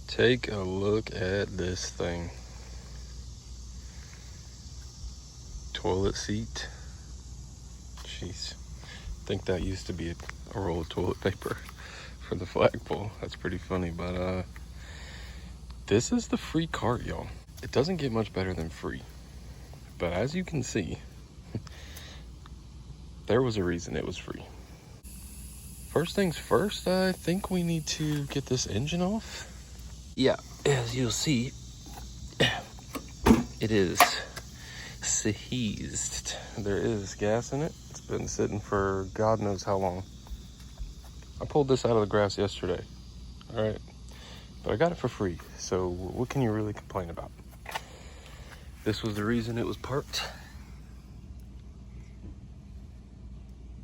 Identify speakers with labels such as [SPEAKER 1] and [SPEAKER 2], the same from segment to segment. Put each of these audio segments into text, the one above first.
[SPEAKER 1] Take a look at this thing. Toilet seat. Jeez. I think that used to be a roll of toilet paper for the flagpole. That's pretty funny, but this is the free cart, y'all. It doesn't get much better than free. But as you can see, there was a reason it was free. First things first, I think we need to get this engine off. Yeah, as you'll see, it is seized. There is gas in it. It's been sitting for God knows how long. I pulled this out of the grass yesterday, all right? But I got it for free, so what can you really complain about? This was the reason it was parked.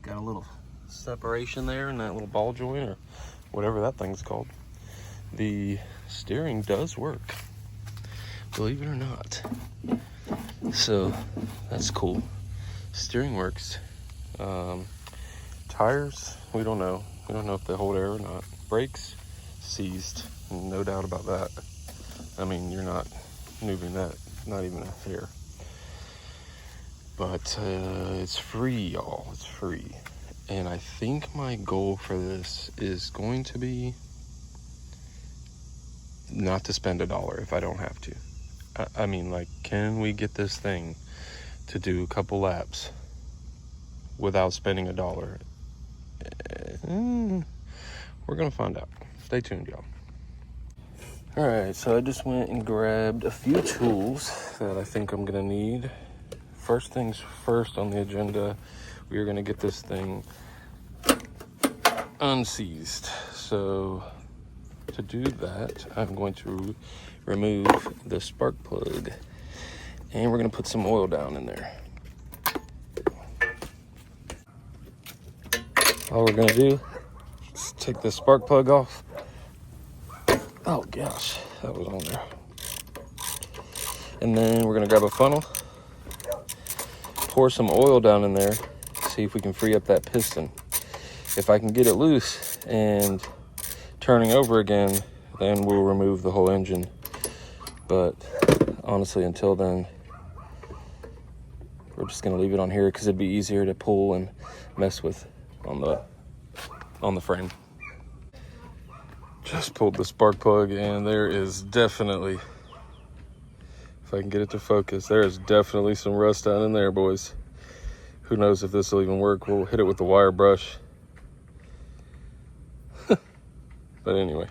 [SPEAKER 1] Got a little separation there in that little ball joint or whatever that thing's called. The steering does work, believe it or not. So that's cool. Steering works. Tires, we don't know. We don't know if they hold air or not. Brakes, seized. No doubt about that. I mean, you're not moving that, not even a hair. But it's free, y'all. It's free. And I think my goal for this is going to be not to spend $1 if I don't have to. I mean, like, can we get this thing to do a couple laps without spending $1? We're gonna find out. Stay tuned, y'all. All right, so I just went and grabbed a few tools that I think I'm gonna need. First things first on the agenda, we are gonna get this thing unseized. So to do that, I'm going to remove the spark plug and we're gonna put some oil down in there. All we're gonna do is take the spark plug off. Oh gosh, that was on there. And then we're gonna grab a funnel, pour some oil down in there, see if we can free up that piston. If I can get it loose and turning over again, then we'll remove the whole engine. But honestly, until then, we're just gonna leave it on here because it'd be easier to pull and mess with on the frame. Just pulled the spark plug and there is definitely, if I can get it to focus, there is definitely some rust down in there, boys. Who knows if this will even work. We'll hit it with the wire brush. But anyway.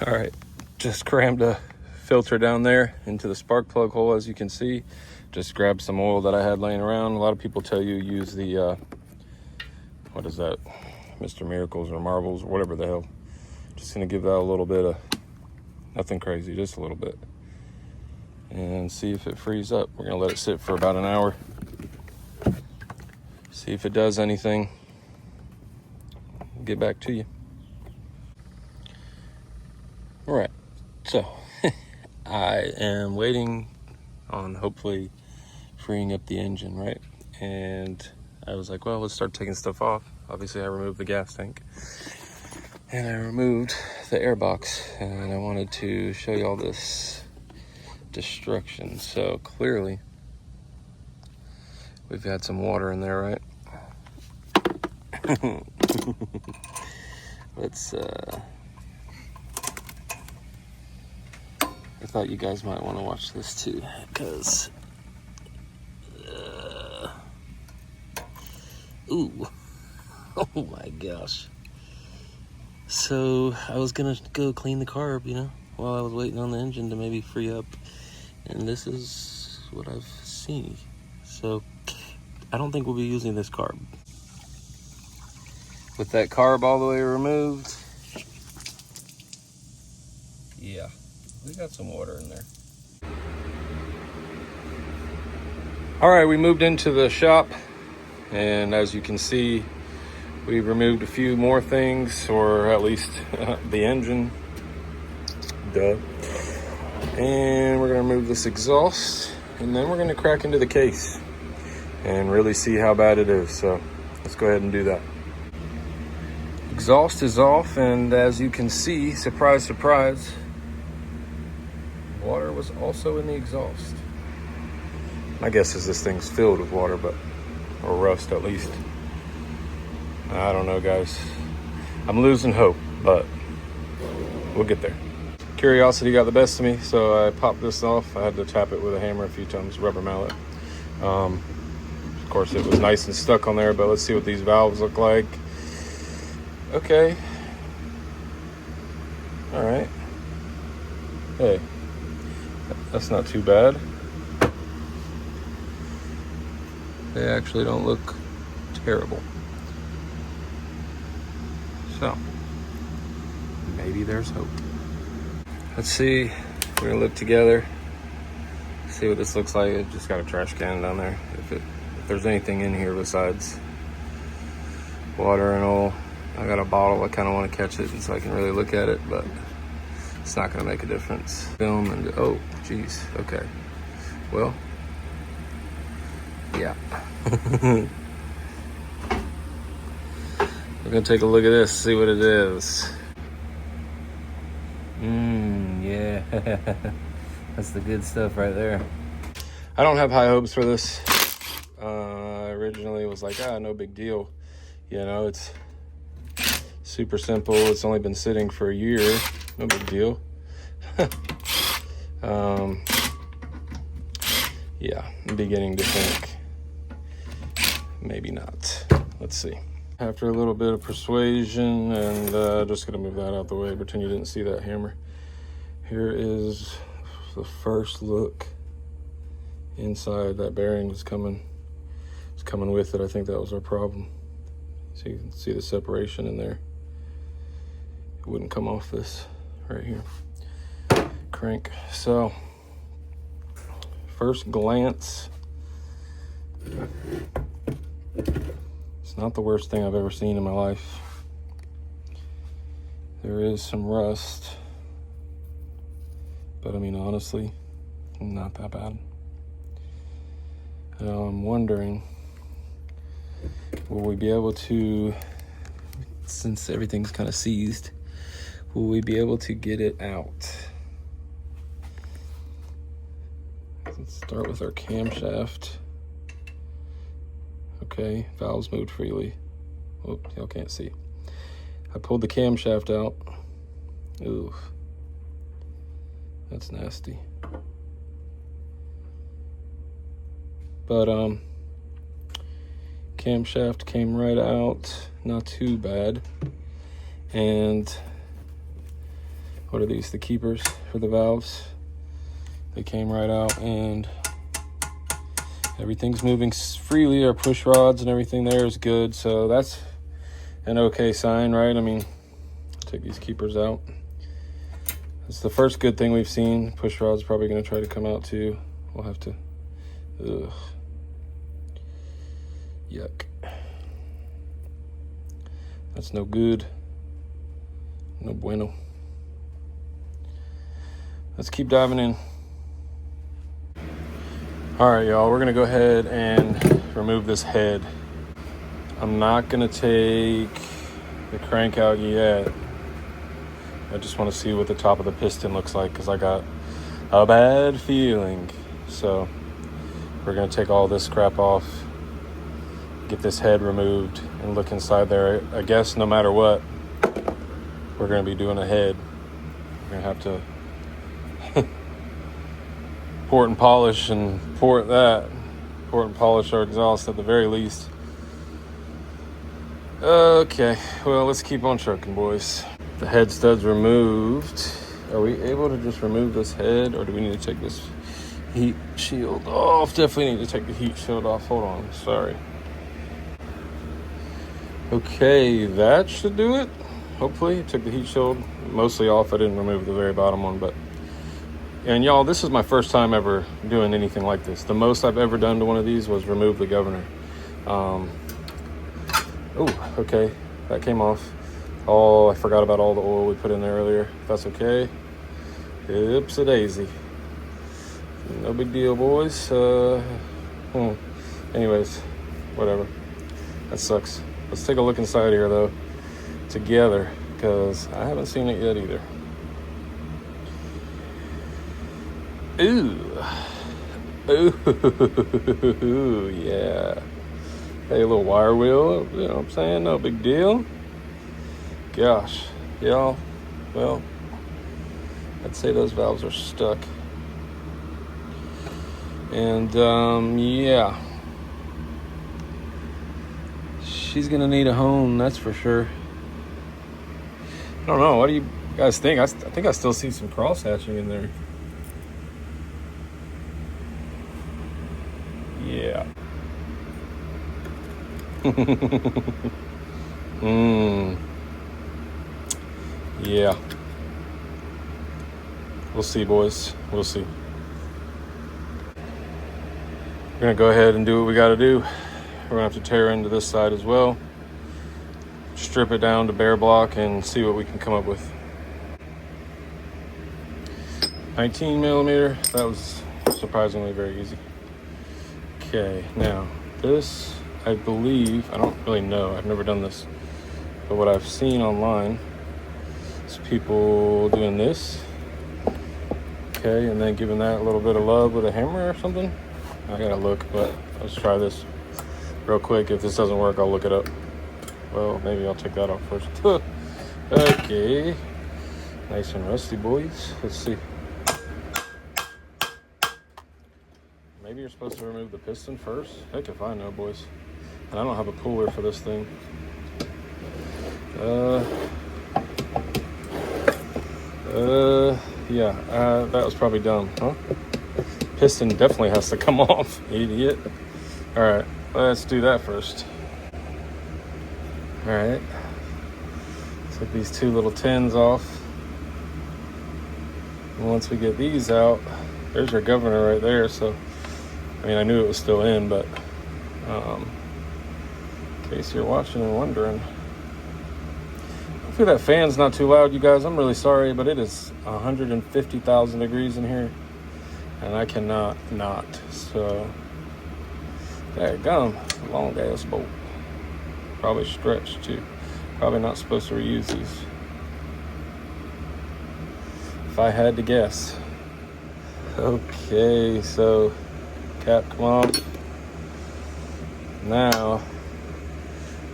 [SPEAKER 1] All right, just crammed a filter down there into the spark plug hole, as you can see. Just grabbed some oil that I had laying around. A lot of people tell you use the, what is that? Mr. Miracles or Marvels, or whatever the hell. Just gonna give that a little bit of, nothing crazy, just a little bit. And see if it frees up. We're gonna let it sit for about an hour. See if it does anything. Get back to you. All right, so I am waiting on hopefully freeing up the engine, right? And I was like, well, let's start taking stuff off. Obviously, I removed the gas tank and I removed the air box, and I wanted to show you all this destruction. So clearly, we've had some water in there, right? Let's, I thought you guys might want to watch this too, because, ooh, oh my gosh. So I was gonna go clean the carb, you know, while I was waiting on the engine to maybe free up, and this is what I've seen. So I don't think we'll be using this carb. With that carb all the way removed, yeah, we got some water in there. All right, we moved into the shop, and as you can see, we removed a few more things, or at least the engine, duh. And we're gonna remove this exhaust, and then we're gonna crack into the case and really see how bad it is. So let's go ahead and do that. exhaust is off, and as you can see, surprise, surprise, water was also in the exhaust. My guess is this thing's filled with water, or rust at least. I don't know, guys. I'm losing hope, but we'll get there. Curiosity got the best of me, so I popped this off. I had to tap it with a hammer a few times, rubber mallet. Of course, it was nice and stuck on there, but let's see what these valves look like. Okay. All right. Hey, that's not too bad. They actually don't look terrible. So, maybe there's hope. Let's see. We're gonna look together, see what this looks like. It just got a trash can down there. If there's anything in here besides water and oil, I got a bottle. I kind of want to catch it, and so I can really look at it, but it's not gonna make a difference. Film and oh, geez. Okay. Well, yeah. We're gonna take a look at this, see what it is. Yeah. That's the good stuff right there. I don't have high hopes for this. I originally was like, no big deal. You know, it's super simple. It's only been sitting for a year. No big deal. Yeah, I'm beginning to think maybe not. Let's see. After a little bit of persuasion, and just gonna move that out the way, pretend you didn't see that hammer. Here is the first look inside. That bearing was coming with it. I think that was our problem. So you can see the separation in there. It wouldn't come off this right here. Crank. So, first glance, it's not the worst thing I've ever seen in my life. There is some rust, but I mean, honestly, not that bad. I'm wondering, will we be able to, since everything's kind of seized, will we be able to get it out? Let's start with our camshaft. Okay, valves moved freely. Oh, y'all can't see. I pulled the camshaft out. Ooh, that's nasty. But camshaft came right out, not too bad. And what are these? The keepers for the valves. They came right out, and everything's moving freely. Our push rods and everything there is good, so that's an okay sign, right? I mean, take these keepers out. It's the first good thing we've seen. Push rod's probably going to try to come out too. We'll have to. Ugh. Yuck. That's no good. No bueno. Let's keep diving in. All right, y'all, we're gonna go ahead and remove this head. I'm not gonna take the crank out yet. I just wanna see what the top of the piston looks like, because I got a bad feeling. So we're gonna take all this crap off, get this head removed, and look inside there. I guess no matter what, we're gonna be doing a head. We're gonna have to port and polish our exhaust at the very least. Okay, well, let's keep on trucking, boys. The head stud's removed. Are we able to just remove this head, or do we need to take this heat shield off? Definitely need to take the heat shield off. Hold on, sorry. Okay, that should do it. Hopefully, took the heat shield mostly off. I didn't remove the very bottom one, but. And y'all, this is my first time ever doing anything like this. The most I've ever done to one of these was remove the governor. Oh, okay, that came off. Oh, I forgot about all the oil we put in there earlier. If that's okay. Oops-a-daisy. No big deal, boys. Anyways, whatever. That sucks. Let's take a look inside here, though. together, because I haven't seen it yet either. Ooh. Ooh, yeah. Hey, a little wire wheel, you know what I'm saying? No big deal. Gosh, y'all, well, I'd say those valves are stuck. And, yeah. She's gonna need a home, that's for sure. I don't know, what do you guys think? I think I still see some cross hatching in there. Yeah. Yeah. We'll see, boys. We'll see. We're gonna go ahead and do what we gotta do. We're gonna have to tear into this side as well. Strip it down to bare block and see what we can come up with. 19 millimeter, that was surprisingly very easy. Okay, now this, I believe, I don't really know, I've never done this, but what I've seen online is people doing this, okay, and then giving that a little bit of love with a hammer or something. I gotta look, but let's try this real quick. If this doesn't work, I'll look it up. Well, maybe I'll take that off first. Okay, nice and rusty, boys. Let's see. Maybe you're supposed to remove the piston first. Heck if I know, boys. And I don't have a puller for this thing. Yeah, that was probably dumb, huh? Piston definitely has to come off, idiot. All right, let's do that first. All right, take these two little tins off. And once we get these out, there's our governor right there. So, I mean, I knew it was still in, but in case you're watching and wondering. Hopefully that fan's not too loud, you guys. I'm really sorry, but it is 150,000 degrees in here, and I cannot not. So, there you go. Long ass bolt. Probably stretched too. Probably not supposed to reuse these, if I had to guess. Okay, so cap come off. Now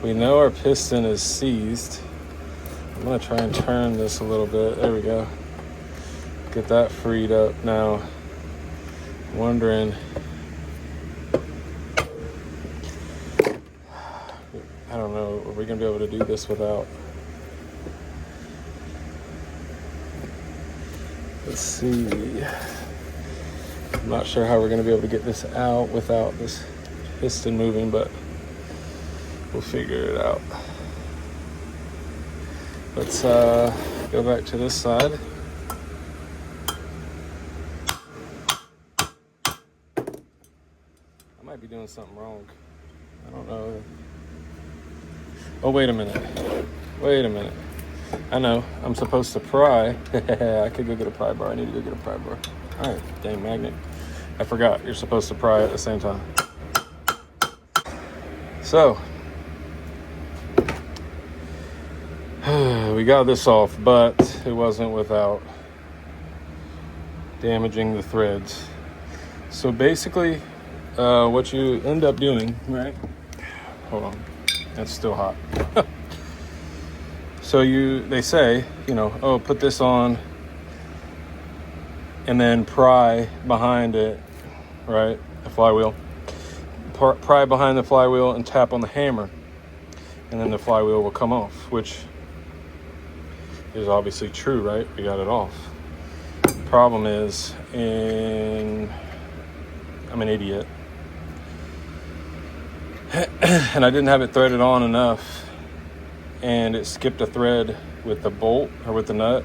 [SPEAKER 1] we know our piston is seized. I'm gonna try and turn this a little bit. There we go. Get that freed up. Now, wondering, I don't know, are we gonna be able to do this without? Let's see. I'm not sure how we're gonna be able to get this out without this piston moving, but we'll figure it out. Let's go back to this side. I might be doing something wrong. I don't know. Oh, wait a minute. Wait a minute. I know. I'm supposed to pry. I could go get a pry bar. I need to go get a pry bar. All right, dang magnet. I forgot. You're supposed to pry at the same time. So, we got this off, but it wasn't without damaging the threads. So basically, what you end up doing, right? Hold on, that's still hot. So they say, oh, put this on and then pry behind it, right? The flywheel. Pry behind the flywheel and tap on the hammer, and then the flywheel will come off, which is obviously true, right? We got it off. The problem is, I'm an idiot. And I didn't have it threaded on enough, and it skipped a thread with the bolt, or with the nut.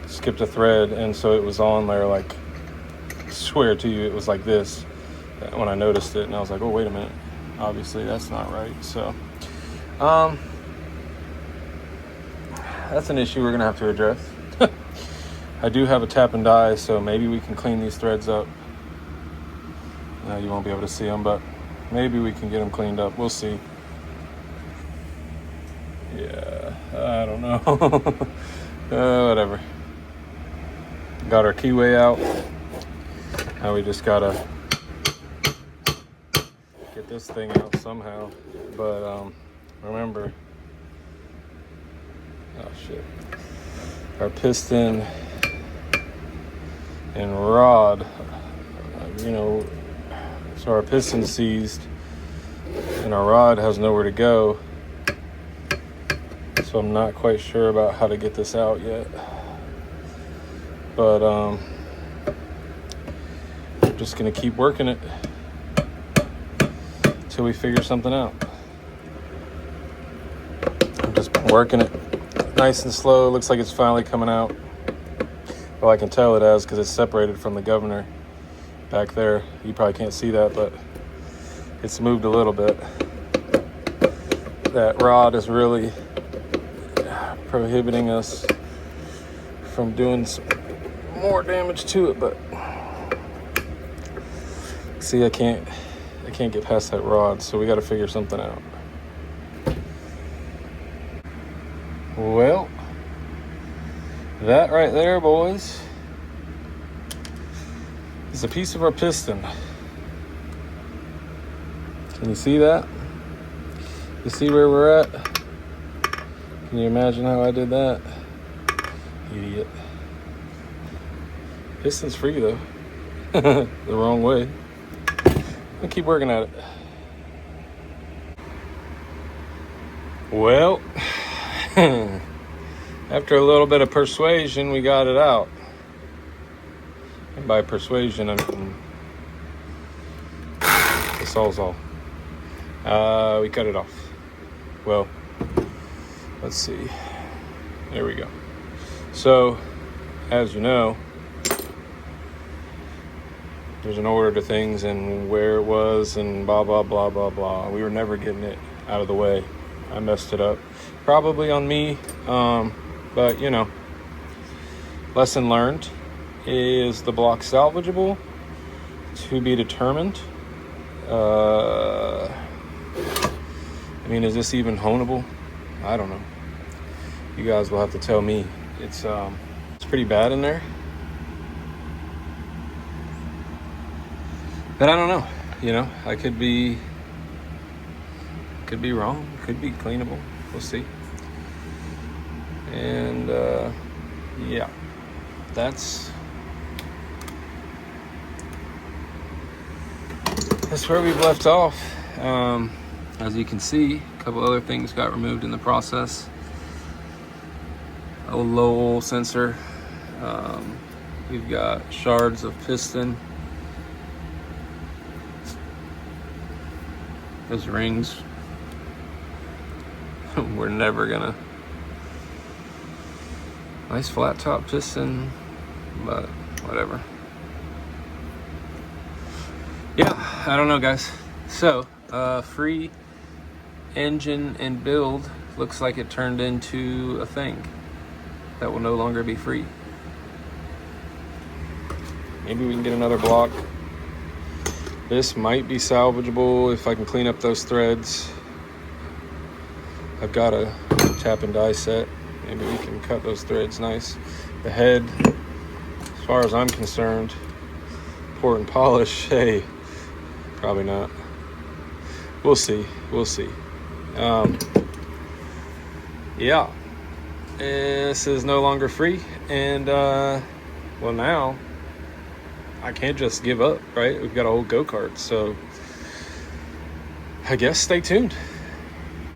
[SPEAKER 1] Skipped a thread, and so it was on there like, I swear to you, it was like this when I noticed it, and I was like, oh, wait a minute. Obviously, that's not right. So, that's an issue we're going to have to address. I do have a tap and die, so maybe we can clean these threads up. You won't be able to see them, but maybe we can get them cleaned up. We'll see. I don't know. Whatever. Got our keyway out. Now we just gotta get this thing out somehow. But remember, oh shit, our piston and rod, you know, so our piston's seized and our rod has nowhere to go. So I'm not quite sure about how to get this out yet. But I'm just gonna keep working it till we figure something out. I'm just working it nice and slow. Looks like it's finally coming out. Well, I can tell it has because it's separated from the governor back there. You probably can't see that, but it's moved a little bit. That rod is really prohibiting us from doing some more damage to it, but see, I can't get past that rod, so we got to figure something out. Well, that right there, boys, is a piece of our piston. Can you see that? You see where we're at? Can you imagine how I did that? Idiot. Piston's free though. The wrong way. I'll keep working at it. Well, after a little bit of persuasion, we got it out. And by persuasion, I mean the sawzall. We cut it off. Well, let's see. There we go. So, as you know, there's an order to things and where it was and blah, blah, blah, blah, blah. We were never getting it out of the way. I messed it up. Probably on me. But, you know, lesson learned. Is the block salvageable? To be determined. I mean, is this even honable? I don't know. You guys will have to tell me. It's pretty bad in there. But I don't know. You know, I could be wrong. Could be cleanable. We'll see. And yeah, that's where we've left off. As you can see, a couple other things got removed in the process. A low oil sensor. We've got shards of piston. Those rings, we're never gonna. Nice flat top piston, but whatever. Yeah, I don't know, guys. So, free engine and build looks like it turned into a thing that will no longer be free. Maybe we can get another block. This might be salvageable if I can clean up those threads. I've got a tap and die set. Maybe we can cut those threads nice. The head, as far as I'm concerned, port and polish, hey, probably not. We'll see. Yeah, this is no longer free, and well, now I can't just give up, right? We've got a whole go-kart, so I guess stay tuned.